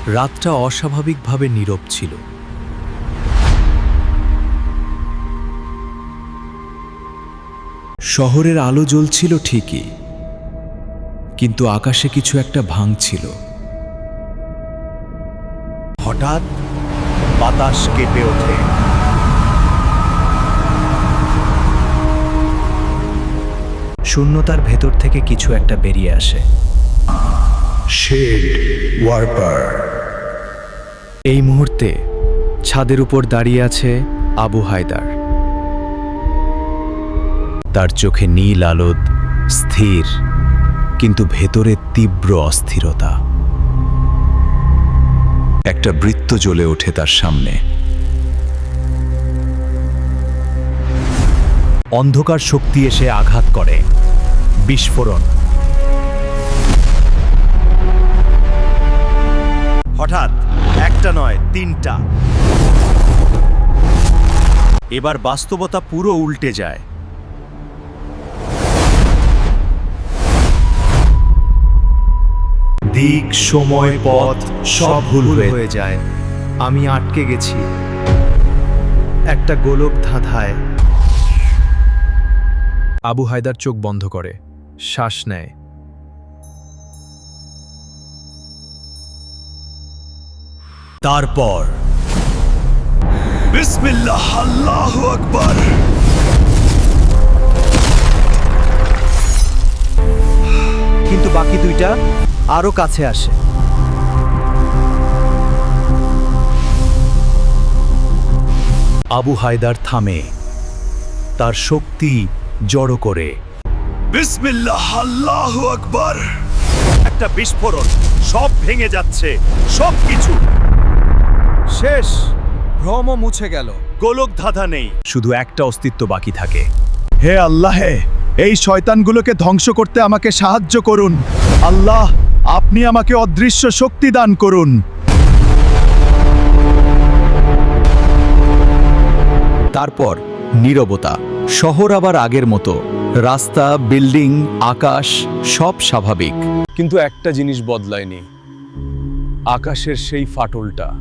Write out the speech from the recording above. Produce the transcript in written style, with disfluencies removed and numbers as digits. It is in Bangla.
রাতটা অস্বাভাবিকভাবে নীরব ছিল। শহরের আলো জ্বলছিল ঠিকই, কিন্তু আকাশে কিছু একটা ভাঙছিল। হঠাৎ বাতাস কেঁপে ওঠে। শূন্যতার ভেতর থেকে কিছু একটা বেরিয়ে আসে। শেড ওয়ার্পার। এই মুহূর্তে ছাদের উপর দাঁড়িয়ে আছে আবু হায়দার। তার চোখে নীল আলোদ, স্থির, কিন্তু ভেতরে তীব্র অস্থিরতা। একটা বৃত্ত জ্বলে ওঠে তার সামনে। অন্ধকার শক্তি এসে আঘাত করে। বিস্ফোরণ। হঠাৎ একটা নয়, তিনটা। এবার বাস্তবতা পুরো উল্টে যায়। দিক, সময়, পথ সব ভুল হয়ে যায়। আমি আটকে গেছি একটা গোলক ধাঁধায়। আবু হায়দার চোখ বন্ধ করে, শ্বাস নেয়। তারপর বিসমিল্লাহ, আল্লাহু আকবার। কিন্তু বাকি দুইটা আরো কাছে আসে। আবু হায়দার থামে, তার শক্তি জড়ো করে। বিসমিল্লাহ, আল্লাহু আকবার। একটা বিস্ফোরণ, সব ভেঙে যাচ্ছে, সবকিছু শেষ। ভ্রম মুছে গেল। গোলক ধাঁধা নেই। শুধু একটা অস্তিত্ব বাকি থাকে। হে আল্লাহ, এই শয়তানগুলোকে ধ্বংস করতে আমাকে সাহায্য করুন। আল্লাহ, আপনি আমাকে অদৃশ্য শক্তি দান করুন। তারপর নীরবতা। শহর আবার আগের মতো। রাস্তা, বিল্ডিং, আকাশ সব স্বাভাবিক। কিন্তু একটা জিনিস বদলায়নি, আকাশের সেই ফাটলটা।